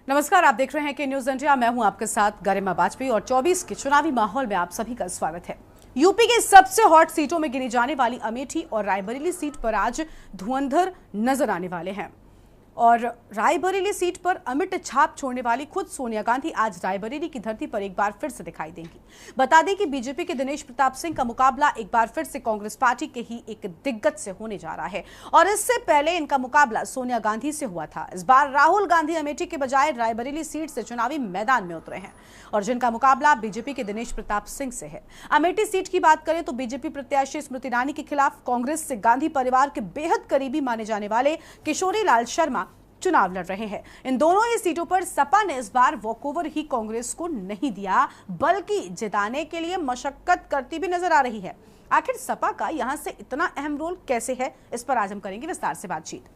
नमस्कार, आप देख रहे हैं के न्यूज इंडिया। मैं हूं आपके साथ गरिमा वाजपेयी और 24 के चुनावी माहौल में आप सभी का स्वागत है। यूपी के सबसे हॉट सीटों में गिनी जाने वाली अमेठी और रायबरेली सीट पर आज धुरंधर नजर आने वाले हैं और रायबरेली सीट पर अमिट छाप छोड़ने वाली खुद सोनिया गांधी आज रायबरेली की धरती पर एक बार फिर से दिखाई देंगी। बता दें कि बीजेपी के दिनेश प्रताप सिंह का मुकाबला एक बार फिर से कांग्रेस पार्टी के ही एक दिग्गज से होने जा रहा है और इससे पहले इनका मुकाबला सोनिया गांधी से हुआ था। इस बार राहुल गांधी अमेठी के बजाय रायबरेली सीट से चुनावी मैदान में उतरे हैं और जिनका मुकाबला बीजेपी के दिनेश प्रताप सिंह से है। अमेठी सीट की बात करें तो बीजेपी प्रत्याशी स्मृति ईरानी के खिलाफ कांग्रेस से गांधी परिवार के बेहद करीबी माने जाने वाले किशोरी लाल शर्मा चुनाव लड़ रहे हैं। इन दोनों ही सीटों पर सपा ने इस बार वॉकओवर ही कांग्रेस को नहीं दिया, बल्कि जिताने के लिए मशक्कत करती भी नजर आ रही है। आखिर सपा का यहां से इतना अहम रोल कैसे है, इस पर आज हम करेंगे विस्तार से बातचीत।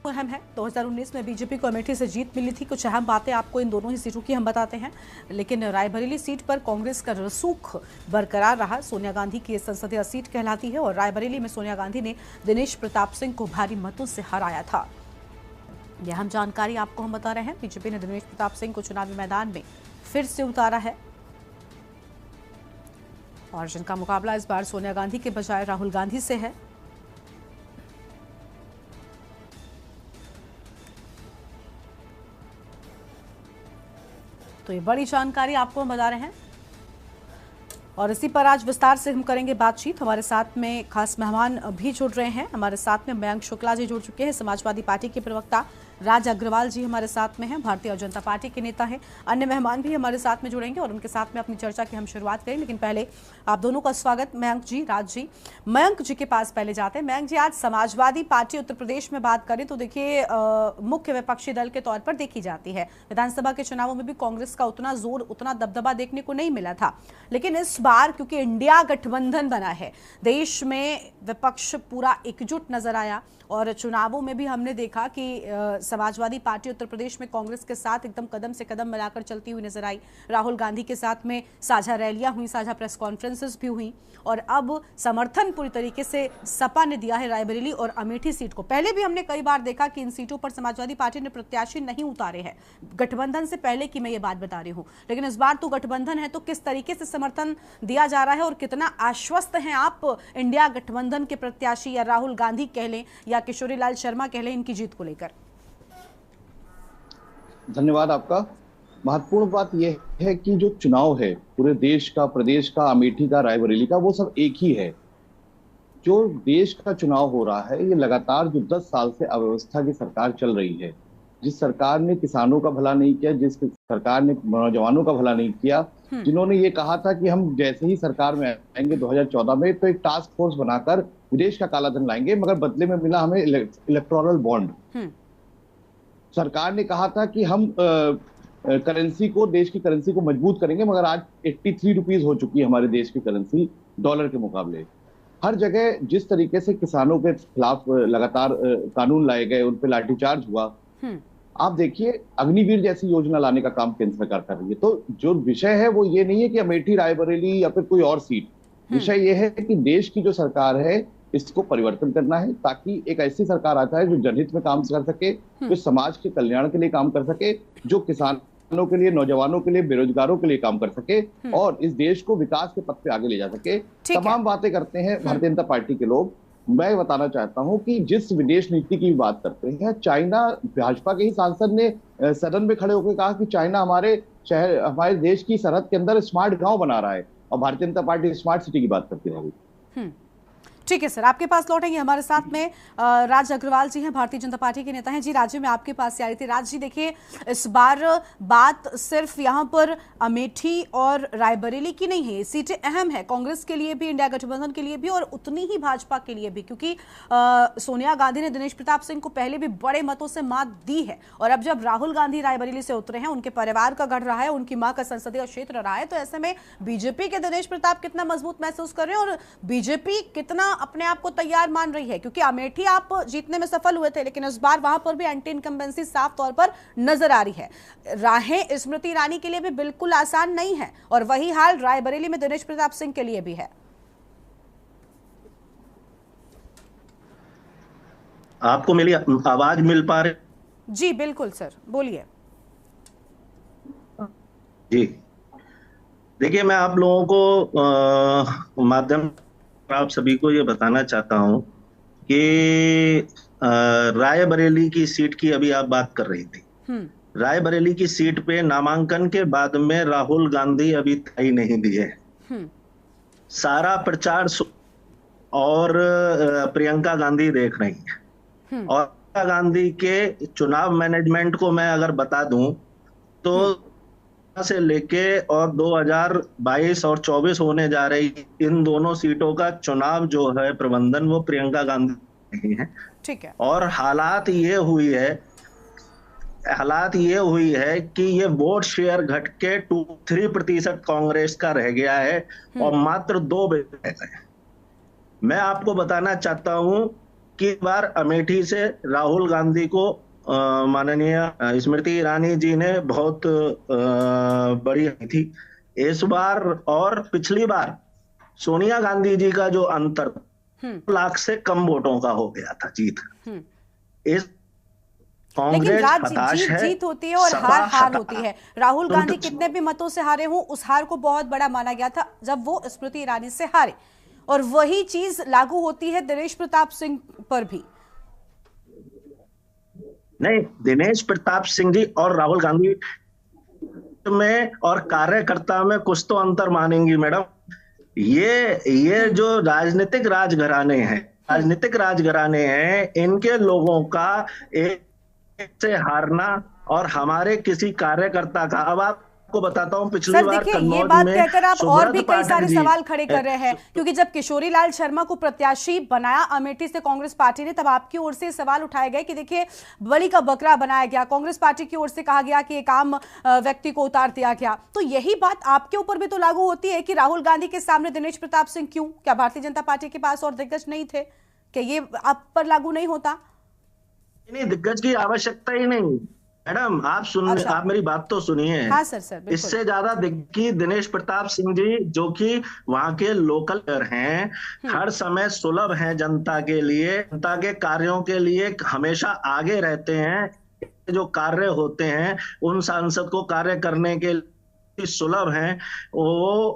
अहम है, 2019 में बीजेपी को अमेठी से जीत मिली थी। कुछ अहम बातें आपको इन दोनों ही सीटों की हम बताते हैं, लेकिन रायबरेली सीट पर कांग्रेस का रसूख बरकरार रहा। सोनिया गांधी की संसदीय सीट कहलाती है और रायबरेली में सोनिया गांधी ने दिनेश प्रताप सिंह को भारी मतों से हराया था। यह अहम जानकारी आपको हम बता रहे हैं। बीजेपी ने दिनेश प्रताप सिंह को चुनावी मैदान में फिर से उतारा है और जिनका मुकाबला इस बार सोनिया गांधी के बजाय राहुल गांधी से है। तो ये बड़ी जानकारी आपको हम बता रहे हैं और इसी पर आज विस्तार से हम करेंगे बातचीत। हमारे साथ में खास मेहमान भी जुड़ रहे हैं। हमारे साथ में मयंक शुक्ला जी जुड़ चुके हैं, समाजवादी पार्टी के प्रवक्ता राज अग्रवाल जी हमारे साथ में हैं, भारतीय जनता पार्टी के नेता हैं। अन्य मेहमान भी हमारे साथ में जुड़ेंगे और उनके साथ में अपनी चर्चा की हम शुरुआत करें, लेकिन पहले आप दोनों का स्वागत। मयंक जी, राज जी, मयंक जी के पास पहले जाते हैं। मयंक जी, आज समाजवादी पार्टी उत्तर प्रदेश में बात करें तो देखिए मुख्य विपक्षी दल के तौर पर देखी जाती है। विधानसभा के चुनावों में भी कांग्रेस का उतना जोर, उतना दबदबा देखने को नहीं मिला था, लेकिन इस बार क्योंकि इंडिया गठबंधन बना है, देश में विपक्ष पूरा एकजुट नजर आया और चुनावों में भी हमने देखा कि समाजवादी पार्टी उत्तर प्रदेश में कांग्रेस के साथ एकदम कदम से कदम मिलाकर चलती हुई नजर आई। राहुल गांधी के साथ में साझा रैलियां हुई, साझा प्रेस कॉन्फ्रेंसेस भी हुई और अब समर्थन पूरी तरीके से सपा ने दिया है रायबरेली और अमेठी सीट को। पहले भी हमने कई बार देखा कि इन सीटों पर समाजवादी पार्टी ने प्रत्याशी नहीं उतारे हैं, गठबंधन से पहले की मैं ये बात बता रही हूँ, लेकिन इस बार तो गठबंधन है, तो किस तरीके से समर्थन दिया जा रहा है और कितना आश्वस्त हैं आप इंडिया गठबंधन के प्रत्याशी या राहुल गांधी कह लें या किशोरी लाल शर्मा कह लें, इनकी जीत को लेकर? धन्यवाद आपका। महत्वपूर्ण बात यह है कि जो चुनाव है पूरे देश का, प्रदेश का, अमेठी का, रायबरेली का, वो सब एक ही है। जो देश का चुनाव हो रहा है, ये लगातार जो 10 साल से अव्यवस्था की सरकार चल रही है, जिस सरकार ने किसानों का भला नहीं किया, जिस सरकार ने नौजवानों का भला नहीं किया, जिन्होंने ये कहा था कि हम जैसे ही सरकार में आएंगे 2014 में तो एक टास्क फोर्स बनाकर विदेश का काला धन लाएंगे, मगर बदले में मिला हमें इलेक्टोरल बॉन्ड। सरकार ने कहा था कि हम करेंसी को, देश की करेंसी को मजबूत करेंगे, मगर आज 83 रुपीज हो चुकी है हमारे देश की करेंसी डॉलर के मुकाबले। हर जगह जिस तरीके से किसानों के खिलाफ लगातार कानून लाए गए, उन पे लाठीचार्ज हुआ, आप देखिए अग्निवीर जैसी योजना लाने का काम केंद्र सरकार कर रही है। तो जो विषय है वो ये नहीं है कि अमेठी, रायबरेली या फिर कोई और सीट, विषय ये है कि देश की जो सरकार है इसको परिवर्तन करना है, ताकि एक ऐसी सरकार आता है जो जनहित में काम कर सके, जो समाज के कल्याण के लिए काम कर सके, जो किसानों के लिए, नौजवानों के लिए, बेरोजगारों के लिए काम कर सके और इस देश को विकास के पथ पे आगे ले जा सके। तमाम बातें करते हैं भारतीय जनता पार्टी के लोग। मैं बताना चाहता हूं कि जिस विदेश नीति की बात करते हैं, चाइना, भाजपा के ही सांसद ने सदन में खड़े होकर कहा कि चाइना हमारे शहर, हमारे देश की सरहद के अंदर स्मार्ट गांव बना रहा है और Bharatiya Janata party smart city की बात करती रही। ठीक है सर, आपके पास लौटेंगे। हमारे साथ में राज अग्रवाल जी हैं, भारतीय जनता पार्टी के नेता हैं। जी, राज्य में आपके पास से आ रही थी। राज जी, देखिए इस बार बात सिर्फ यहाँ पर अमेठी और रायबरेली की नहीं है, सीटें अहम है कांग्रेस के लिए भी, इंडिया गठबंधन के लिए भी और उतनी ही भाजपा के लिए भी, क्योंकि सोनिया गांधी ने दिनेश प्रताप सिंह को पहले भी बड़े मतों से मात दी है और अब जब राहुल गांधी रायबरेली से उतरे हैं, उनके परिवार का गढ़ रहा है, उनकी मां का संसदीय क्षेत्र रहा है, तो ऐसे में बीजेपी के दिनेश प्रताप कितना मजबूत महसूस कर रहे हैं और बीजेपी कितना अपने आप को तैयार मान रही है? क्योंकि अमेठी आप जीतने में सफल हुए थे, लेकिन इस बार वहां पर भी एंटी इनकम्बेंसी साफ तौर पर नजर आ रही है। राहें स्मृति ईरानी के लिए भी बिल्कुल आसान नहीं है, और वही हाल रायबरेली में दिनेश प्रताप सिंह के लिए भी है। आपको मेरी आवाज मिल पा रही? जी बिल्कुल सर, बोलिए। जी, देखिए, मैं आप लोगों को माध्यम आप सभी को ये बताना चाहता हूं कि रायबरेली की सीट की अभी आप बात कर रही थी। रायबरेली की सीट पे नामांकन के बाद में राहुल गांधी अभी तय नहीं दिए। सारा प्रचार और प्रियंका गांधी देख रही है। और प्रियंका गांधी के चुनाव मैनेजमेंट को मैं अगर बता दूं तो से लेके और 2022 और 24 होने जा रही इन दोनों सीटों का चुनाव जो है प्रबंधन, वो प्रियंका गांधी नहीं है। ठीक है। और हालात ये हुई है कि ये वोट शेयर घट के 2-3% कांग्रेस का रह गया है और मात्र 2 रह गए। मैं आपको बताना चाहता हूं कि बार अमेठी से राहुल गांधी को माननीय स्मृति ईरानी जी ने बहुत बड़ी थी। इस बार और पिछली बार सोनिया गांधी जी का जो अंतर 2 लाख से कम वोटों का हो गया था जीत। इस कांग्रेस हताश है, जीत होती है और हार होती है। राहुल गांधी कितने भी मतों से हारे हों, उस हार को बहुत बड़ा माना गया था जब वो स्मृति ईरानी से हारे, और वही चीज लागू होती है दिनेश प्रताप सिंह पर भी। नहीं, दिनेश प्रताप सिंह जी और राहुल गांधी में और कार्यकर्ता में कुछ तो अंतर मानेंगी मैडम। ये जो राजनीतिक राजघराने हैं, इनके लोगों का एक से हारना और हमारे किसी कार्यकर्ता का, अब आपको बताता हूं पिछली बार ये बात कहकर आप और भी कई सारे सवाल खड़े कर रहे हैं, क्योंकि जब किशोरी लाल शर्मा को प्रत्याशी बनाया अमेठी से कांग्रेस पार्टी ने, तब आपकी ओर से सवाल उठाए गए कि देखिए बलि का बकरा बनाया गया, कांग्रेस पार्टी की ओर से कहा गया कि एक आम व्यक्ति को उतार दिया गया। तो यही बात आपके ऊपर भी तो लागू होती है कि राहुल गांधी के सामने दिनेश प्रताप सिंह क्यों? क्या भारतीय जनता पार्टी के पास और दिग्गज नहीं थे? क्या ये आप पर लागू नहीं होता? नहीं, दिग्गज की आवश्यकता ही नहीं मैडम। आप मेरी बात तो सुनिए। हाँ सर, इससे ज्यादा दिनेश प्रताप सिंह जी, जो कि वहां के लोकल हैं, हर समय सुलभ हैं जनता के लिए, जनता के कार्यों के लिए हमेशा आगे रहते हैं। जो कार्य होते हैं उन सांसद को कार्य करने के लिए सुलभ हैं, वो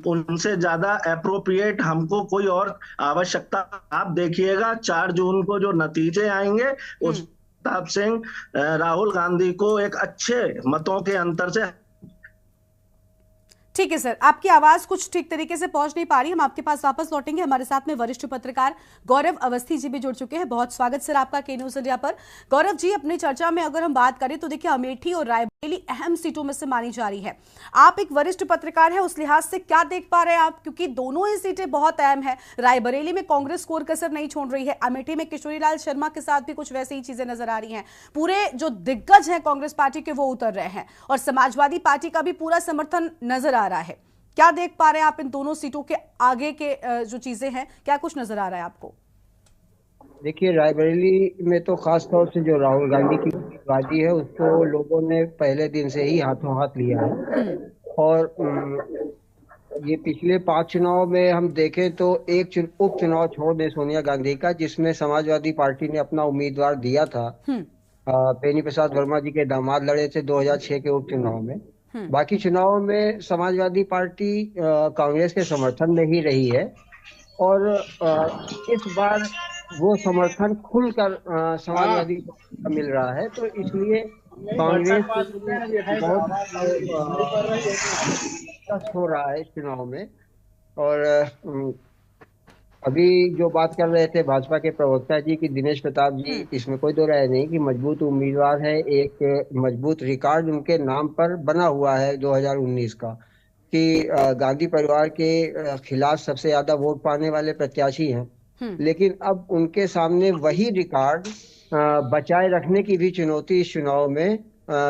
उनसे ज्यादा एप्रोप्रिएट हमको कोई और आवश्यकता। आप देखिएगा 4 जून को जो नतीजे आएंगे उस प्रताप सिंह राहुल गांधी को एक अच्छे मतों के अंतर से। ठीक है सर, आपकी आवाज कुछ ठीक तरीके से पहुंच नहीं पा रही, हम आपके पास वापस लौटेंगे। हमारे साथ में वरिष्ठ पत्रकार गौरव अवस्थी जी भी जुड़ चुके हैं। बहुत स्वागत सर आपका के न्यूज इंडिया पर। गौरव जी, अपनी चर्चा में अगर हम बात करें तो देखिए अमेठी और रायबरेली अहम सीटों में से मानी जा रही है। आप एक वरिष्ठ पत्रकार है, उस लिहाज से क्या देख पा रहे हैं आप? क्योंकि दोनों ही सीटें बहुत अहम है। रायबरेली में कांग्रेस कोर कसर नहीं छोड़ रही है, अमेठी में किशोरी लाल शर्मा के साथ भी कुछ वैसी ही चीजें नजर आ रही हैं। पूरे जो दिग्गज हैं कांग्रेस पार्टी के वो उतर रहे हैं, और समाजवादी पार्टी का भी पूरा समर्थन नजर आ रहा है। क्या देख पा रहे हैं आप इन दोनों सीटों के आगे के जो चीजें हैं, क्या कुछ नजर आ रहा है आपको? देखिए, रायबरेली में तो खास तौर से जो राहुल गांधी की उम्मीदवारी है उसको लोगों ने पहले दिन से ही हाथों हाथ लिया है। और ये पिछले 5 चुनाव में हम देखें तो एक उपचुनाव छोड़ दें सोनिया गांधी का, जिसमें समाजवादी पार्टी ने अपना उम्मीदवार दिया था, बेनी प्रसाद वर्मा जी के दामाद लड़े थे 2006 के उपचुनाव में। बाकी चुनाव में समाजवादी पार्टी कांग्रेस के समर्थन में ही रही है, और इस बार वो समर्थन खुलकर समाजवादी को मिल रहा है। तो इसलिए कांग्रेस बहुत हो रहा है इस चुनाव में। और अभी जो बात कर रहे थे भाजपा के प्रवक्ता जी की दिनेश प्रताप जी, इसमें कोई दो राय नहीं कि मजबूत उम्मीदवार है, एक मजबूत रिकॉर्ड उनके नाम पर बना हुआ है 2019 का, कि गांधी परिवार के खिलाफ सबसे ज्यादा वोट पाने वाले प्रत्याशी हैं। लेकिन अब उनके सामने वही रिकॉर्ड बचाए रखने की भी चुनौती इस चुनाव में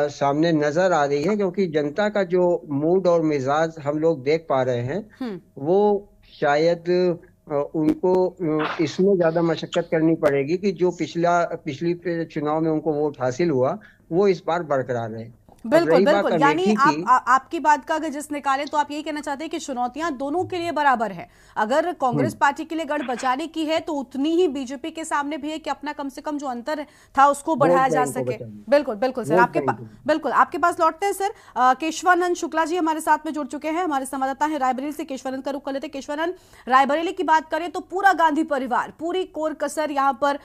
सामने नजर आ रही है, क्योंकि जनता का जो मूड और मिजाज हम लोग देख पा रहे हैं वो शायद उनको इसमें ज्यादा मशक्कत करनी पड़ेगी कि जो पिछली चुनाव में उनको वोट हासिल हुआ वो इस बार बरकरार रहे। अब बिल्कुल रही बात बिल्कुल, यानी अमेठी आप की, आपकी बात का अगर जिस निकालें तो आप यही कहना चाहते हैं कि चुनौतियां दोनों के लिए बराबर है। अगर कांग्रेस पार्टी के लिए गढ़ बचाने की है तो उतनी ही बीजेपी के सामने भी है कि अपना कम से कम जो अंतर था उसको बढ़ाया वोट जा बैंक को सके। बचाना, बिल्कुल बिल्कुल सर, वोट आपके बैंक को। बिल्कुल आपके पास लौटते हैं सर। केशवानंद शुक्ला जी हमारे साथ में जुड़ चुके हैं, हमारे संवाददाता हैं रायबरेली से। केशवानंद का रुख कर लेते हैं। केशवानंद, रायबरेली की बात करें तो पूरा गांधी परिवार पूरी कोर कसर यहां पर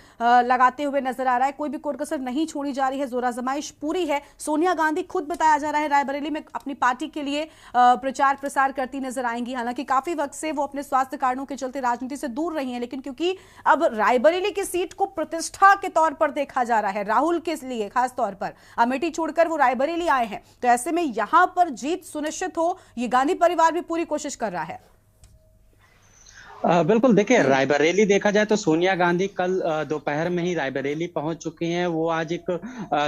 लगाते हुए नजर आ रहा है, कोई भी कोर कसर नहीं छोड़ी जा रही है, जोर आजमाइश पूरी है। सोनिया गांधी खुद बताया जा रहा है रायबरेली में अपनी पार्टी के लिए प्रचार प्रसार करती नजर आएंगी। हालांकि काफी वक्त से वो अपने स्वास्थ्य कारणों के चलते राजनीति से दूर रही हैं, लेकिन क्योंकि अब रायबरेली की सीट को प्रतिष्ठा के तौर पर देखा जा रहा है राहुल के लिए, खास तौर पर अमेठी छोड़कर वो रायबरेली आए हैं, तो ऐसे में यहां पर जीत सुनिश्चित हो ये गांधी परिवार भी पूरी कोशिश कर रहा है। बिल्कुल, देखिए रायबरेली देखा जाए तो सोनिया गांधी कल दोपहर में ही रायबरेली पहुंच चुकी हैं। वो आज एक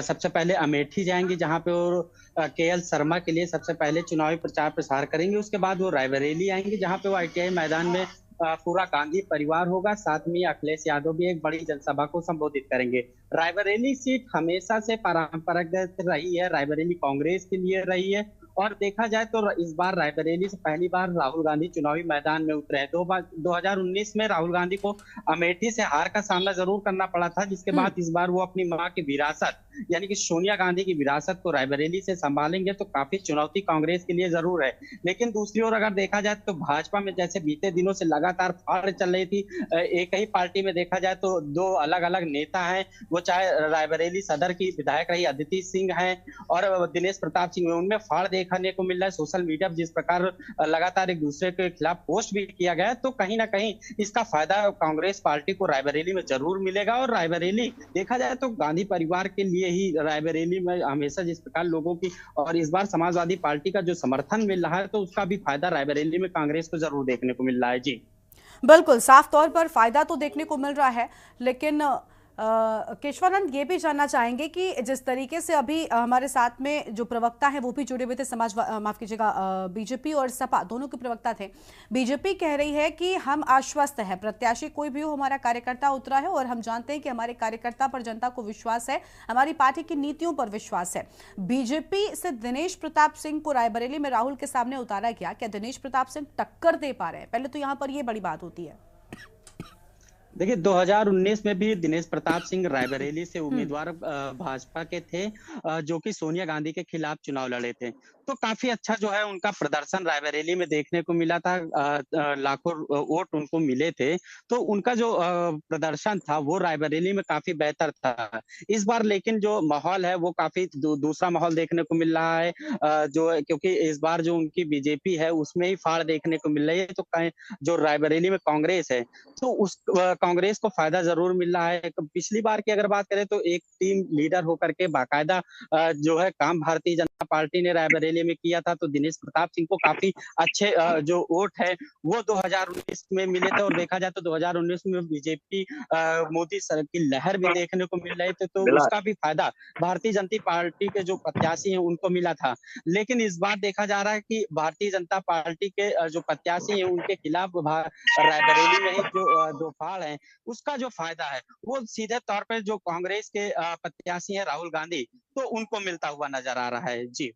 सबसे पहले अमेठी जाएंगी जहां पे वो केएल शर्मा के लिए सबसे पहले चुनावी प्रचार प्रसार करेंगे। उसके बाद वो रायबरेली आएंगे जहां पे वो आईटीआई मैदान में पूरा गांधी परिवार होगा, साथ में अखिलेश यादव भी एक बड़ी जनसभा को संबोधित करेंगे। रायबरेली सीट हमेशा से पारंपरिक रही है, रायबरेली कांग्रेस के लिए रही है, और देखा जाए तो इस बार रायबरेली से पहली बार राहुल गांधी चुनावी मैदान में उतरे हैं। 2019 में राहुल गांधी को अमेठी से हार का सामना जरूर करना पड़ा था, जिसके बाद इस बार वो अपनी मां की विरासत यानी कि सोनिया गांधी की विरासत को रायबरेली से संभालेंगे, तो काफी चुनौती कांग्रेस के लिए जरूर है। लेकिन दूसरी ओर अगर देखा जाए तो भाजपा में जैसे बीते दिनों से लगातार फाड़ चल रही थी, एक ही पार्टी में देखा जाए तो दो अलग अलग नेता हैं, वो चाहे रायबरेली सदर की विधायक रही अदिति सिंह हैं और दिनेश प्रताप सिंह, उनमें फाड़ देखने को मिल रहा है। सोशल मीडिया पर जिस प्रकार लगातार एक दूसरे के खिलाफ पोस्ट भी किया गया है, तो कहीं ना कहीं इसका फायदा कांग्रेस पार्टी को रायबरेली में जरूर मिलेगा। और रायबरेली देखा जाए तो गांधी परिवार के लिए ही रायबरेली में हमेशा जिस प्रकार लोगों की और इस बार समाजवादी पार्टी का जो समर्थन मिल रहा है, तो उसका भी फायदा रायबरेली में कांग्रेस को जरूर देखने को मिल रहा है। जी बिल्कुल, साफ तौर पर फायदा तो देखने को मिल रहा है, लेकिन केशवानंद ये भी जानना चाहेंगे कि जिस तरीके से अभी हमारे साथ में जो प्रवक्ता है वो भी जुड़े हुए थे, माफ कीजिएगा, बीजेपी और सपा दोनों के प्रवक्ता थे। बीजेपी कह रही है कि हम आश्वस्त हैं, प्रत्याशी कोई भी हो हमारा कार्यकर्ता उतरा है और हम जानते हैं कि हमारे कार्यकर्ता पर जनता को विश्वास है, हमारी पार्टी की नीतियों पर विश्वास है। बीजेपी से दिनेश प्रताप सिंह को रायबरेली में राहुल के सामने उतारा गया, क्या दिनेश प्रताप सिंह टक्कर दे पा रहे हैं? पहले तो यहां पर यह बड़ी बात होती है। देखिए 2019 में भी दिनेश प्रताप सिंह रायबरेली से उम्मीदवार भाजपा के थे, जो कि सोनिया गांधी के खिलाफ चुनाव लड़े थे। तो काफी अच्छा जो है उनका प्रदर्शन रायबरेली में देखने को मिला था, लाखों वोट उनको मिले थे। तो उनका जो प्रदर्शन था वो रायबरेली में काफी बेहतर था। इस बार लेकिन जो माहौल है वो काफी दूसरा माहौल देखने को मिल रहा है, जो क्योंकि इस बार जो उनकी बीजेपी है उसमें ही फाड़ देखने को मिल रही है। तो जो रायबरेली में कांग्रेस है तो उस कांग्रेस को फायदा जरूर मिल रहा है। पिछली बार की अगर बात करें तो एक टीम लीडर होकर के बाकायदा जो है काम भारतीय जनता पार्टी ने रायबरेली में किया था, तो दिनेश प्रताप सिंह को काफी अच्छे जो वोट है वो 2019 में मिले थे। और देखा जाए तो 2019 में बीजेपी मोदी सर की लहर भी देखने को मिल रही थी, तो उसका भी फायदा भारतीय जनता पार्टी के जो प्रत्याशी हैं उनको मिला था। लेकिन इस बार देखा जा रहा है कि भारतीय जनता पार्टी के जो प्रत्याशी हैं उनके खिलाफ रायबरेली में ही जो दो फाड़ है उसका जो फायदा है वो सीधे तौर पर जो कांग्रेस के प्रत्याशी हैं राहुल गांधी, तो उनको मिलता हुआ नजर आ रहा है। जी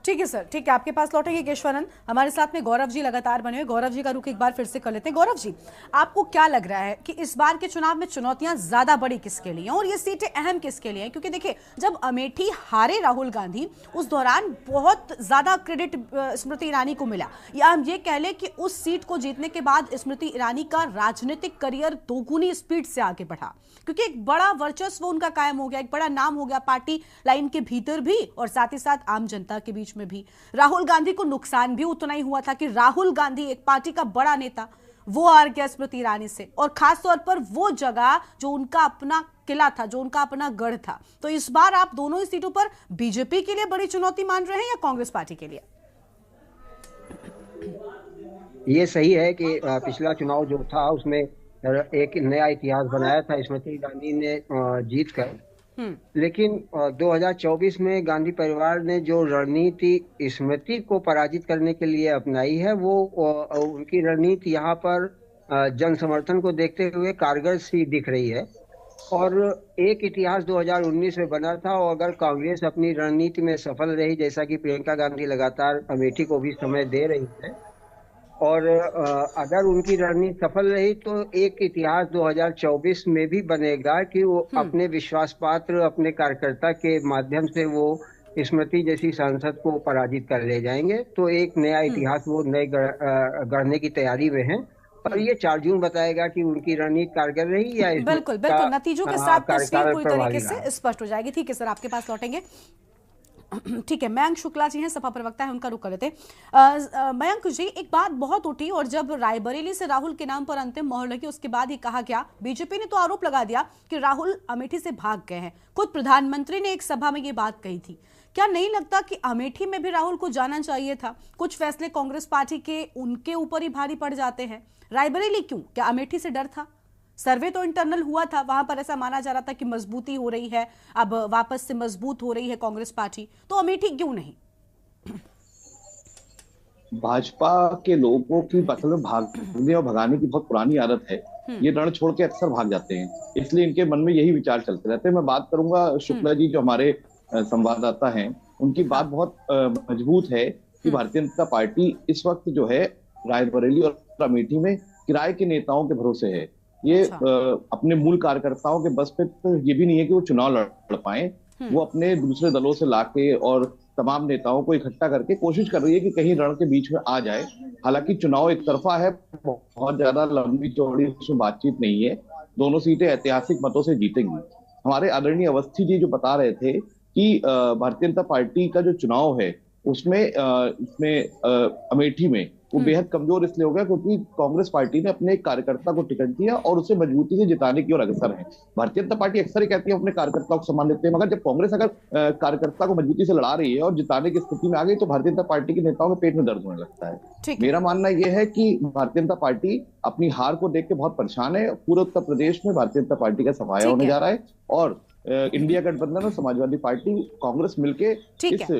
ठीक है सर, ठीक है, आपके पास लौटेंगे केशवानंद। हमारे साथ में गौरव जी लगातार बने हुए, गौरव जी का रुख एक बार फिर से कर लेते हैं। गौरव जी, आपको क्या लग रहा है कि इस बार के चुनाव में चुनौतियां ज्यादा बड़ी किसके लिए और ये सीटें अहम किसके लिए हैं? क्योंकि देखिए जब अमेठी हारे राहुल गांधी उस दौरान बहुत ज्यादा क्रेडिट स्मृति ईरानी को मिला, या हम ये कह लें कि उस सीट को जीतने के बाद स्मृति ईरानी का राजनीतिक करियर दोगुनी स्पीड से आगे बढ़ा, क्योंकि एक बड़ा वर्चस्व उनका कायम हो गया, एक बड़ा नाम हो गया पार्टी लाइन के भीतर भी और साथ ही साथ आम जनता के बीच में भी। राहुल गांधी को नुकसान भी उतना ही हुआ था कि राहुल गांधी एक पार्टी का बड़ा नेता वो हार गया स्मृति ईरानी से, और खास तौर पर वो जगह जो उनका अपना किला था, जो उनका अपना गढ़ था। तो इस बार आप दोनों ही सीटों पर बीजेपी के लिए बड़ी चुनौती मान रहे हैं या कांग्रेस पार्टी के लिए? ये सही है कि पिछला चुनाव जो था उसमें एक नया इतिहास बनाया था स्मृति ईरानी ने जीत कर। लेकिन 2024 में गांधी परिवार ने जो रणनीति स्मृति को पराजित करने के लिए अपनाई है वो उनकी रणनीति यहाँ पर जन समर्थन को देखते हुए कारगर सी दिख रही है। और एक इतिहास 2019 में बना था, और अगर कांग्रेस अपनी रणनीति में सफल रही, जैसा कि प्रियंका गांधी लगातार अमेठी को भी समय दे रही है, और अगर उनकी रणनीति सफल रही तो एक इतिहास 2024 में भी बनेगा कि वो अपने विश्वास पात्र अपने कार्यकर्ता के माध्यम से वो स्मृति जैसी सांसद को पराजित कर ले जाएंगे। तो एक नया इतिहास वो नए गढ़ने की तैयारी में है, और ये 4 जून बताएगा कि उनकी रणनीति कारगर रही या बिल्कुल बिल्कुल नतीजों के साथ तस्वीर पूरी तरीके से स्पष्ट हो जाएगी। ठीक है सर, आपके पास लौटेंगे। ठीक है, मयंक शुक्ला जी हैं, सपा प्रवक्ता है, उनका रुख कर लेते हैं। मयंक जी, एक बात बहुत उठी और जब रायबरेली से राहुल के नाम पर अंतिम मोहर लगी उसके बाद ही कहा गया, बीजेपी ने तो आरोप लगा दिया कि राहुल अमेठी से भाग गए हैं। खुद प्रधानमंत्री ने एक सभा में ये बात कही थी। क्या नहीं लगता कि अमेठी में भी राहुल को जाना चाहिए था? कुछ फैसले कांग्रेस पार्टी के उनके ऊपर ही भारी पड़ जाते हैं, रायबरेली क्यों? क्या अमेठी से डर था? सर्वे तो इंटरनल हुआ था, वहां पर ऐसा माना जा रहा था कि मजबूती हो रही है, अब वापस से मजबूत हो रही है कांग्रेस पार्टी, तो अमेठी क्यों नहीं? भाजपा के लोगों की मतलब भागने और भगाने की बहुत पुरानी आदत है। ये रण छोड़ के अक्सर भाग जाते हैं, इसलिए इनके मन में यही विचार चलते रहते हैं। मैं बात करूंगा शुक्ला जी, जो हमारे संवाददाता हैं, उनकी बात बहुत मजबूत है कि भारतीय जनता पार्टी इस वक्त जो है रायबरेली और अमेठी में किराए के नेताओं के भरोसे है। ये अपने मूल कार्यकर्ताओं के बस पे तो ये भी नहीं है कि वो चुनाव लड़ पाए। वो अपने दूसरे दलों से लाके और तमाम नेताओं को इकट्ठा करके कोशिश कर रही है कि कहीं रण के बीच में आ जाए। हालांकि चुनाव एक तरफा है, बहुत ज्यादा लंबी चौड़ी उसमें बातचीत नहीं है। दोनों सीटें ऐतिहासिक मतों से जीतेंगी। हमारे आदरणीय अवस्थी जी जो बता रहे थे कि भारतीय जनता पार्टी का जो चुनाव है उसमें अमेठी में वो बेहद कमजोर इसलिए हो गया क्योंकि कांग्रेस पार्टी ने अपने एक कार्यकर्ता को टिकट दिया और उसे मजबूती से जिताने की ओर अग्रसर है। भारतीय जनता पार्टी अक्सर ही कहती है अपने कार्यकर्ताओं को सम्मान देते हैं, मगर जब कांग्रेस अगर कार्यकर्ता को मजबूती से लड़ा रही है और जिताने की स्थिति में आ गई तो भारतीय जनता पार्टी के नेताओं के पेट में दर्द होने लगता है। मेरा मानना यह है कि भारतीय जनता पार्टी अपनी हार को देख के बहुत परेशान है। पूरे उत्तर प्रदेश में भारतीय जनता पार्टी का सफाया होने जा रहा है और इंडिया गठबंधन और समाजवादी पार्टी कांग्रेस मिलके इस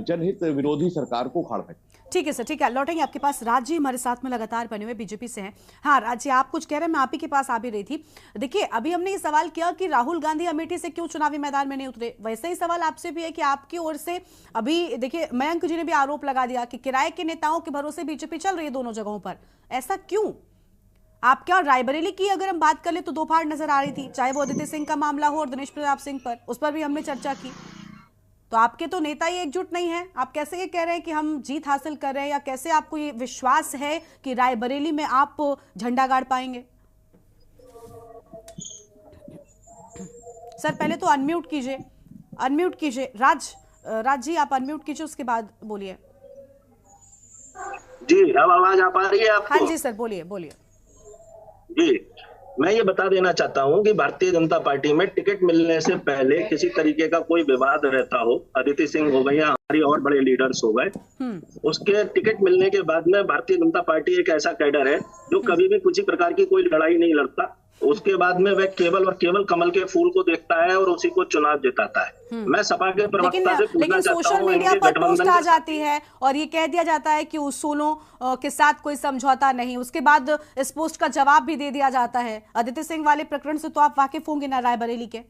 जनहित विरोधी सरकार को उखाड़ फेंके। ठीक है सर, ठीक है, लौटेंगे आपके पास। राज जी हमारे साथ में लगातार बने हुए बीजेपी से हैं। हाँ राज जी, आप कुछ कह रहे हैं, मैं आप ही के पास आ भी रही थी। देखिए, अभी हमने ये सवाल किया कि राहुल गांधी अमेठी से क्यों चुनावी मैदान में नहीं उतरे, वैसे ही सवाल आपसे भी है कि आपकी ओर से अभी देखिए मयंक जी ने भी आरोप लगा दिया कि किराए के नेताओं के भरोसे बीजेपी चल रही है दोनों जगहों पर। ऐसा क्यों? आप क्या रायबरेली की अगर हम बात कर ले तो दो फाड़ नजर आ रही थी, चाहे वो अदिति सिंह का मामला हो और दिनेश प्रताप सिंह पर, उस पर भी हमने चर्चा की। तो आपके तो नेता ही एकजुट नहीं है। आप कैसे ये कह रहे हैं कि हम जीत हासिल कर रहे हैं, या कैसे आपको ये विश्वास है कि रायबरेली में आप झंडा गाड़ पाएंगे? सर पहले तो अनम्यूट कीजिए। राज जी आप अनम्यूट कीजिए, उसके बाद बोलिए। जी अब आवाज आ पा रही है आपको? हाँ जी सर, बोलिए। जी, मैं ये बता देना चाहता हूं कि भारतीय जनता पार्टी में टिकट मिलने से पहले किसी तरीके का कोई विवाद रहता हो, अदिति सिंह हो गई या हमारी और बड़े लीडर्स हो गए, उसके टिकट मिलने के बाद में भारतीय जनता पार्टी एक ऐसा कैडर है जो कभी भी किसी प्रकार की कोई लड़ाई नहीं लड़ता। उसके बाद में वह केवल और केवल कमल के फूल को देखता है और उसी को चुनाव जिताता है। मैं सपा के प्रवक्ता से पूछना चाहता हूं, सोशल मीडिया पर पोस्ट आ जाती है और ये कह दिया जाता है कि उसूलों के साथ कोई समझौता नहीं, उसके बाद इस पोस्ट का जवाब भी दे दिया जाता है। अदिति सिंह वाले प्रकरण से तो आप वाकिफ होंगे ना रायबरेली के?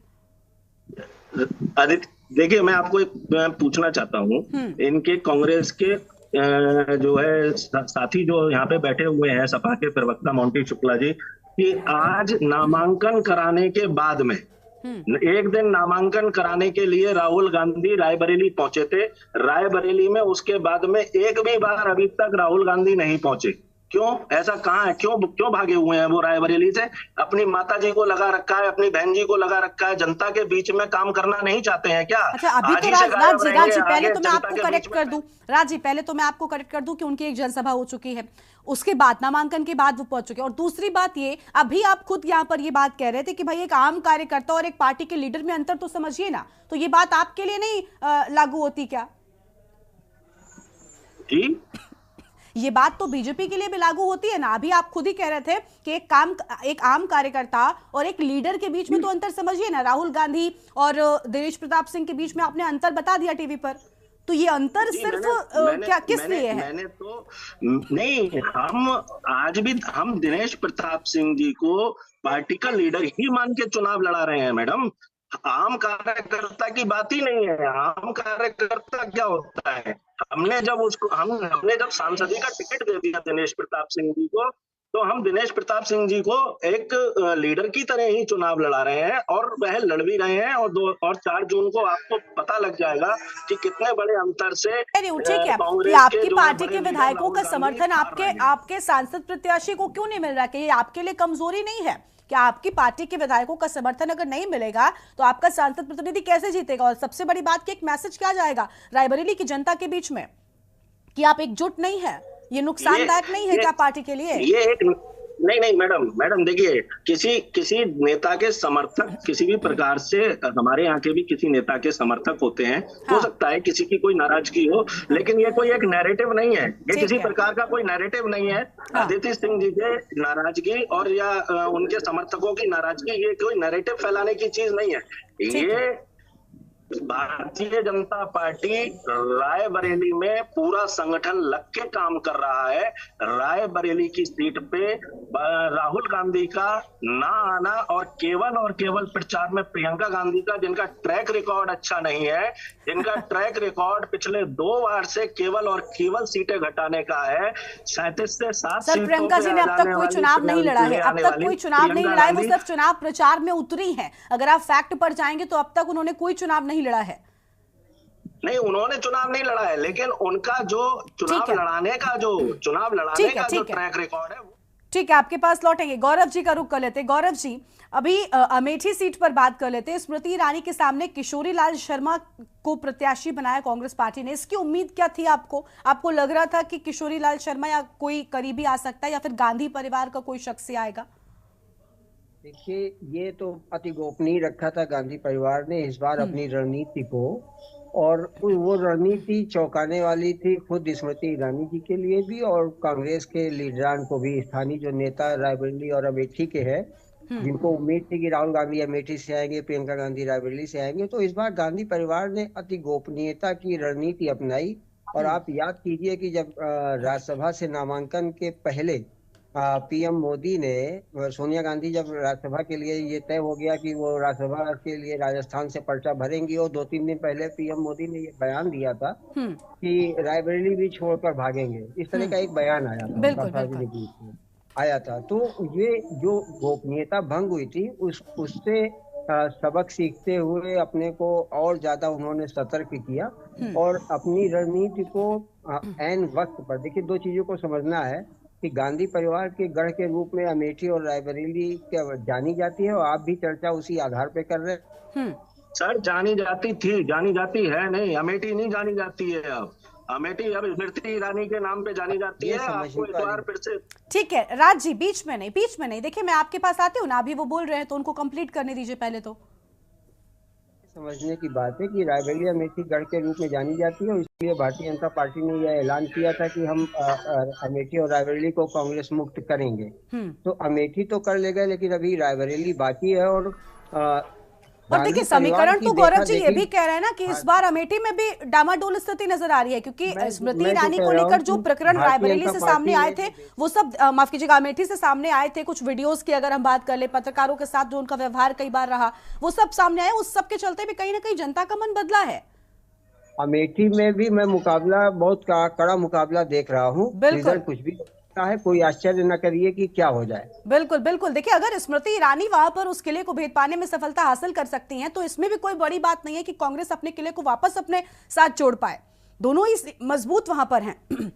देखिए, मैं आपको एक पूछना चाहता हूँ, इनके कांग्रेस के जो है साथी जो यहाँ पे बैठे हुए हैं, सपा के प्रवक्ता मोंटी शुक्ला जी, कि आज नामांकन कराने के बाद में एक दिन नामांकन कराने के लिए राहुल गांधी रायबरेली पहुंचे थे। रायबरेली में उसके बाद में एक भी बार अभी तक राहुल गांधी नहीं पहुंचे। क्यों? ऐसा कहाँ है? क्यों भागे हुए हैं वो रायबरेली से? अपनी माता जी को लगा रखा है, अपनी बहन जी को लगा रखा है, जनता के बीच में काम करना नहीं चाहते हैं क्या? अच्छा, अभी तो राज जी पहले तो मैं आपको करेक्ट कर दूं कि उनकी एक जनसभा हो चुकी है, उसके बाद नामांकन के बाद वो पहुंच चुके हैं। और दूसरी बात ये, अभी आप खुद यहाँ पर ये बात कह रहे थे कि भाई एक आम कार्यकर्ता और एक पार्टी के लीडर में अंतर तो समझिए ना, तो ये बात आपके लिए नहीं लागू होती क्या? जी, ये बात तो बीजेपी के लिए भी लागू होती है ना। अभी आप खुद ही कह रहे थे कि एक आम कार्यकर्ता और एक लीडर के बीच में तो अंतर समझिए ना। राहुल गांधी और दिनेश प्रताप सिंह के बीच में आपने अंतर बता दिया टीवी पर, तो ये अंतर सिर्फ क्या किस लिए है? मैंने तो नहीं, हम आज भी हम दिनेश प्रताप सिंह जी को पार्टी का लीडर ही मान के चुनाव लड़ा रहे हैं मैडम। आम कार्यकर्ता की बात ही नहीं है। आम कार्यकर्ता क्या होता है? हमने जब सांसदी का टिकट दे दिया दिनेश प्रताप सिंह जी को, तो हम दिनेश प्रताप सिंह जी को एक लीडर की तरह ही चुनाव लड़ा रहे हैं, और वह लड़ भी रहे हैं। और 4 जून को आपको पता लग जाएगा कि कितने बड़े अंतर से ठीक है कि आपकी पार्टी के विधायकों का समर्थन आपके सांसद प्रत्याशी को क्यों नहीं मिल रहा? कि ये आपके लिए कमजोरी नहीं है? क्या आपकी पार्टी के विधायकों का समर्थन अगर नहीं मिलेगा तो आपका सांसद प्रतिनिधि कैसे जीतेगा? और सबसे बड़ी बात कि एक मैसेज क्या जाएगा रायबरेली की जनता के बीच में कि आप एकजुट नहीं है? ये नुकसानदायक नहीं है क्या पार्टी के लिए? ये एक नहीं मैडम देखिए, किसी नेता के समर्थक किसी भी प्रकार से, हमारे यहाँ के भी किसी नेता के समर्थक होते हैं। हाँ। हो सकता है किसी की कोई नाराजगी हो, लेकिन ये कोई एक नैरेटिव नहीं है। ये किसी प्रकार का कोई नैरेटिव नहीं है। हाँ। अदिति सिंह जी के नाराजगी और या उनके समर्थकों की नाराजगी, ये कोई नैरेटिव फैलाने की चीज नहीं है। ये भारतीय जनता पार्टी रायबरेली में पूरा संगठन लग के काम कर रहा है। रायबरेली की सीट पे राहुल गांधी का ना आना और केवल प्रचार में प्रियंका गांधी का, जिनका ट्रैक रिकॉर्ड अच्छा नहीं है, जिनका ट्रैक रिकॉर्ड पिछले 2 बार से केवल सीटें घटाने का है। 37 से 7 सर, प्रियंका जी ने अब तक कोई चुनाव नहीं लड़ा है। अब तक कोई चुनाव नहीं लड़ा है, वो सिर्फ चुनाव प्रचार में उतरी है। अगर आप फैक्ट पर जाएंगे तो अब तक उन्होंने कोई चुनाव नहीं लड़ा है। नहीं, उन्होंने चुनाव नहीं लड़ा है, लेकिन उनका जो चुनाव लड़ाने का जो ट्रैक रिकॉर्ड है। ठीक है, आपके पास लौटेंगे। गौरव जी का रुख कर लेते हैं। गौरव जी, अभी अमेठी सीट पर बात कर लेते हैं। स्मृति ईरानी के सामने किशोरी लाल शर्मा को प्रत्याशी बनाया कांग्रेस पार्टी ने। इसकी उम्मीद क्या थी आपको लग रहा था कि किशोरी लाल शर्मा या कोई करीबी आ सकता है या फिर गांधी परिवार का कोई शख्स आएगा? देखिए, ये तो अति गोपनीय रखा था गांधी परिवार ने इस बार अपनी रणनीति को, और वो रणनीति चौंकाने वाली थी खुद स्मृति ईरानी जी के लिए भी और कांग्रेस के लीडरान को भी। स्थानीय जो नेता रायबरेली और अमेठी के हैं, जिनको उम्मीद थी कि राहुल गांधी अमेठी से आएंगे, प्रियंका गांधी रायबरेली से आएंगे, तो इस बार गांधी परिवार ने अति गोपनीयता की रणनीति अपनाई। और आप याद कीजिए कि जब राज्यसभा से नामांकन के पहले पीएम मोदी ने, सोनिया गांधी जब राज्यसभा के लिए ये तय हो गया कि वो राज्यसभा के लिए राजस्थान से पर्चा भरेंगी, और 2-3 दिन पहले पीएम मोदी ने ये बयान दिया था कि रायबरेली भी छोड़कर भागेंगे। इस तरह का एक बयान आया था। तो ये जो गोपनीयता भंग हुई थी, उससे सबक सीखते हुए अपने को और ज्यादा उन्होंने सतर्क किया और अपनी रणनीति को ऐन वक्त पर। देखिए, 2 चीजों को समझना है कि गांधी परिवार के गढ़ के रूप में अमेठी और रायबरेली जानी जाती है, और आप भी चर्चा उसी आधार पे कर रहे हैं। सर, जानी जाती है नहीं, अमेठी नहीं जानी जाती है। अब अमेठी अब स्मृति ईरानी के नाम पे जानी जाती है। आपको इस बार फिर से ठीक है राज जी, बीच में नहीं। देखिए, मैं आपके पास आती हूँ ना, अभी वो बोल रहे हैं तो उनको कंप्लीट करने दीजिए पहले। तो समझने की बात है कि रायबरेली अमेठी गढ़ के रूप में जानी जाती है, और इसलिए भारतीय जनता पार्टी ने यह ऐलान किया था कि हम अमेठी और रायबरेली को कांग्रेस मुक्त करेंगे। तो अमेठी तो कर लेगा, लेकिन अभी रायबरेली बाकी है। और देखिए, समीकरण तो गौरव जी ये भी कह रहे हैं ना कि इस बार अमेठी में भी डामाडोल स्थिति नजर आ रही है, क्योंकि स्मृति ईरानी को लेकर जो प्रकरण रायबरेली से सामने आए थे, वो सब माफ कीजिएगा अमेठी से सामने आए थे। कुछ वीडियोस की अगर हम बात कर ले, पत्रकारों के साथ जो उनका व्यवहार कई बार रहा, वो सब सामने आए। उस सब के चलते भी कहीं ना कहीं जनता का मन बदला है। अमेठी में भी मैं मुकाबला, बहुत कड़ा मुकाबला देख रहा हूँ। रिजल्ट कुछ भी है, कोई आश्चर्य न करिए कि क्या हो जाए। बिल्कुल। देखिए, अगर स्मृति ईरानी वहां पर उस किले को भेद पाने में सफलता हासिल कर सकती हैं, तो इसमें भी कोई बड़ी बात नहीं है कि कांग्रेस अपने किले को वापस अपने साथ जोड़ पाए। दोनों ही मजबूत वहां पर हैं।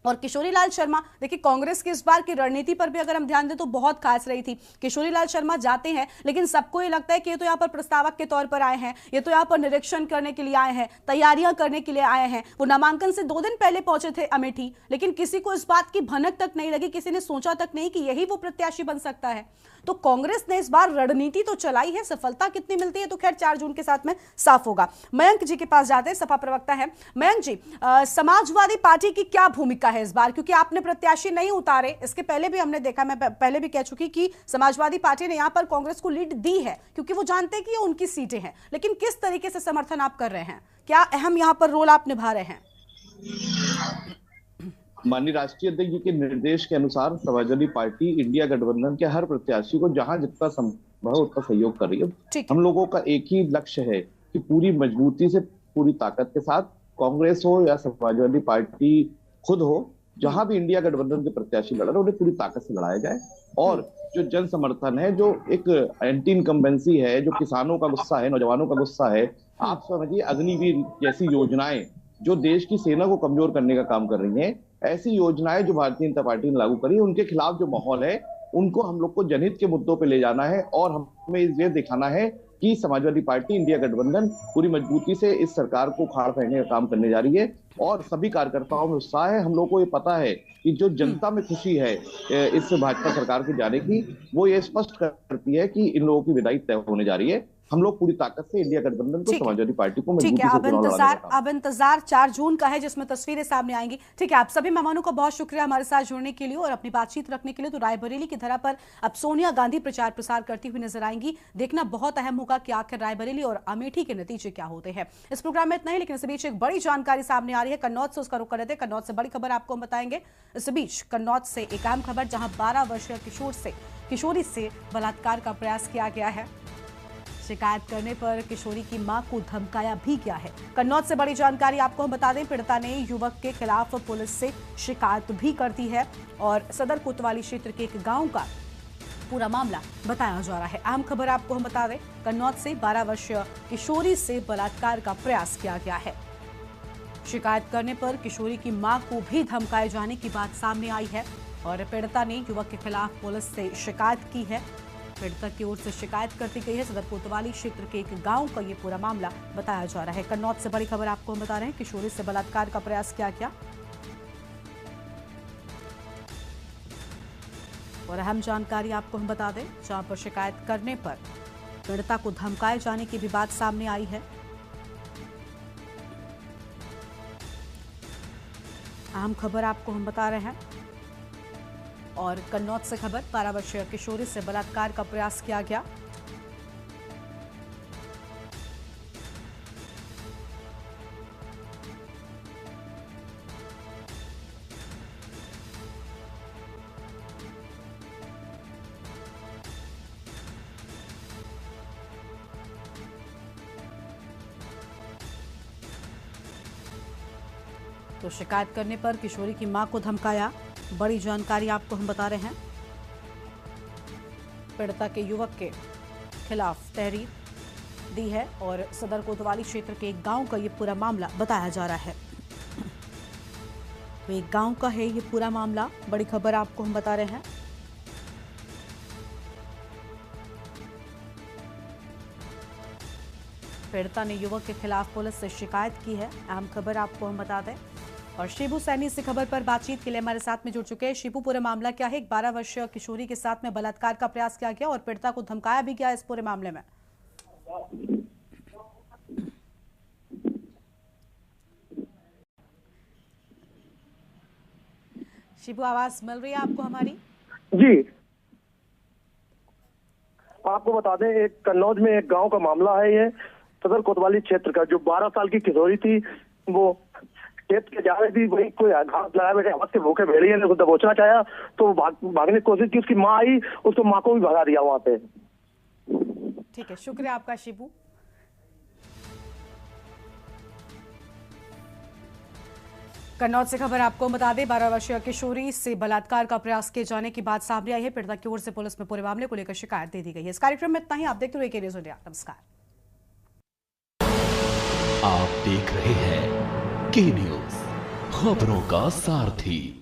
और किशोरी लाल शर्मा, देखिए, कांग्रेस की इस बार की रणनीति पर भी अगर हम ध्यान दें तो बहुत खास रही थी। किशोरी लाल शर्मा जाते हैं, लेकिन सबको ये लगता है कि ये तो यहाँ पर प्रस्तावक के तौर पर आए हैं, ये तो यहाँ पर निरीक्षण करने के लिए आए हैं, तैयारियां करने के लिए आए हैं। वो नामांकन से 2 दिन पहले पहुंचे थे अमेठी, लेकिन किसी को इस बात की भनक तक नहीं लगी, किसी ने सोचा तक नहीं कि यही वो प्रत्याशी बन सकता है। तो कांग्रेस ने इस बार रणनीति तो चलाई है, सफलता कितनी मिलती है तो खैर 4 जून के साथ में साफ होगा। मयंक जी के पास जाते हैं, सपा प्रवक्ता है। मयंक जी, समाजवादी पार्टी की क्या भूमिका है इस बार, क्योंकि आपने प्रत्याशी नहीं उतारे, इसके पहले भी हमने देखा, मैं पहले भी कह चुकी कि समाजवादी पार्टी ने यहां पर कांग्रेस को लीड दी है, क्योंकि वो जानते हैं कि ये उनकी सीटें हैं, लेकिन किस तरीके से समर्थन आप कर रहे हैं, क्या अहम यहाँ पर रोल आप निभा रहे हैं? माननीय राष्ट्रीय अध्यक्ष जी के निर्देश के अनुसार समाजवादी पार्टी इंडिया गठबंधन के हर प्रत्याशी को जहां जितना संभव है उतना सहयोग कर रही है। हम लोगों का एक ही लक्ष्य है कि पूरी मजबूती से, पूरी ताकत के साथ कांग्रेस हो या समाजवादी पार्टी खुद हो, जहां भी इंडिया गठबंधन के प्रत्याशी लड़ रहे हैं उन्हें पूरी ताकत से लड़ाया जाए। और जो जन समर्थन है, जो एक एंटी इनकम्बेंसी है, जो किसानों का गुस्सा है, नौजवानों का गुस्सा है, आप समझिए अग्निवीर जैसी योजनाएं जो देश की सेना को कमजोर करने का काम कर रही हैं, ऐसी योजनाएं जो भारतीय जनता पार्टी ने लागू करी है, उनके खिलाफ जो माहौल है उनको हम लोग को जनहित के मुद्दों पे ले जाना है और हमें ये दिखाना है कि समाजवादी पार्टी इंडिया गठबंधन पूरी मजबूती से इस सरकार को उखाड़ फेंकने का काम करने जा रही है और सभी कार्यकर्ताओं में उत्साह है। हम लोग को ये पता है कि जो जनता में खुशी है इस भाजपा सरकार के जाने की, वो ये स्पष्ट करती है कि इन लोगों की विदाई तय होने जा रही है। हम लोग पूरी ताकत से इंडिया गठबंधन को, समाजवादी पार्टी को मजबूती से चुनाव लड़ाने का काम। अब इंतजार 4 जून का है जिसमें तस्वीरें सामने आएंगी। ठीक है, आप सभी मेहमानों का बहुत शुक्रिया हमारे साथ जुड़ने के लिए और अपनी बातचीत रखने के लिए। तो रायबरेली की धरा पर अब सोनिया गांधी प्रचार प्रसार करती हुई नजर आएंगी। देखना बहुत अहम होगा कि आखिर रायबरेली और अमेठी के नतीजे क्या होते हैं। इस प्रोग्राम में इतना ही, लेकिन इस बीच एक बड़ी जानकारी सामने आ रही है कन्नौज से, उसका रुख कर रहे थे। कन्नौज से बड़ी खबर आपको हम बताएंगे। इस बीच कन्नौज से एक अहम खबर, जहां 12 वर्षीय किशोरी से बलात्कार का प्रयास किया गया है। शिकायत करने पर किशोरी की मां को धमकाया भी गया है। कन्नौज से बड़ी जानकारी आपको हम बता दें, पीड़िता ने युवक के खिलाफ पुलिस से शिकायत भी कर दी है और सदर कोतवाली क्षेत्र के एक गांव का पूरा मामला बताया जा रहा है। अहम खबर आपको हम बता दें, कन्नौज से 12 वर्षीय किशोरी से बलात्कार का प्रयास किया गया है। शिकायत करने पर किशोरी की मां को भी धमकाए जाने की बात सामने आई है और पीड़िता ने युवक के खिलाफ पुलिस से शिकायत की है। पीड़िता की ओर से शिकायत करती गई है। सदर कोतवाली क्षेत्र के एक गांव का ये पूरा मामला बताया जा रहा है। कन्नौज से बड़ी खबर आपको हम बता रहे हैं, किशोरी से बलात्कार का प्रयास किया गया और अहम जानकारी आपको हम बता दें, जहां पर शिकायत करने पर पीड़िता को धमकाए जाने की भी बात सामने आई है। अहम खबर आपको हम बता रहे हैं और कन्नौज से खबर, 12 वर्षीय किशोरी से बलात्कार का प्रयास किया गया। तो शिकायत करने पर किशोरी की मां को धमकाया। बड़ी जानकारी आपको हम बता रहे हैं, पीड़िता के युवक के खिलाफ तहरीर दी है और सदर कोतवाली क्षेत्र के एक गांव का ये पूरा मामला बताया जा रहा है। तो एक गांव का है ये पूरा मामला। बड़ी खबर आपको हम बता रहे हैं। पीड़िता ने युवक के खिलाफ पुलिस से शिकायत की है। अहम खबर आपको हम बता दें और शिबू सैनी इस खबर पर बातचीत के लिए हमारे साथ में जुड़ चुके हैं। शिबू, पूरा मामला क्या है? एक 12 वर्षीय किशोरी के साथ में बलात्कार का प्रयास किया गया और पीड़िता को धमकाया भी गया इस पूरे मामले में। शिबू, आवाज मिल रही है आपको हमारी? जी, आपको बता दें, एक कन्नौज में एक गांव का मामला है। ये सदर कोतवाली क्षेत्र का, जो 12 साल की किशोरी थी, वो खेत के जा रही थी, वही कोई घास लगाए बैठे आवाज के भूखे भेड़िए ने उसको दबोचना चाहा, तो भागने की कोशिश की। उसकी माँ आई, उसको माँ को भी भगा दिया वहां पे। ठीक है, शुक्रिया आपका शिबू। कन्नौज से खबर आपको बता दें, 12 वर्षीय किशोरी से बलात्कार का प्रयास किए जाने की बात सामने आई है। पीड़िता की ओर से पुलिस में पूरे मामले को लेकर शिकायत दे दी गई है। इस कार्यक्रम में इतना ही। आप देखते रहिए के न्यूज़ इंडिया। नमस्कार। आप देख रहे हैं के न्यूज़, खबरों का सारथी।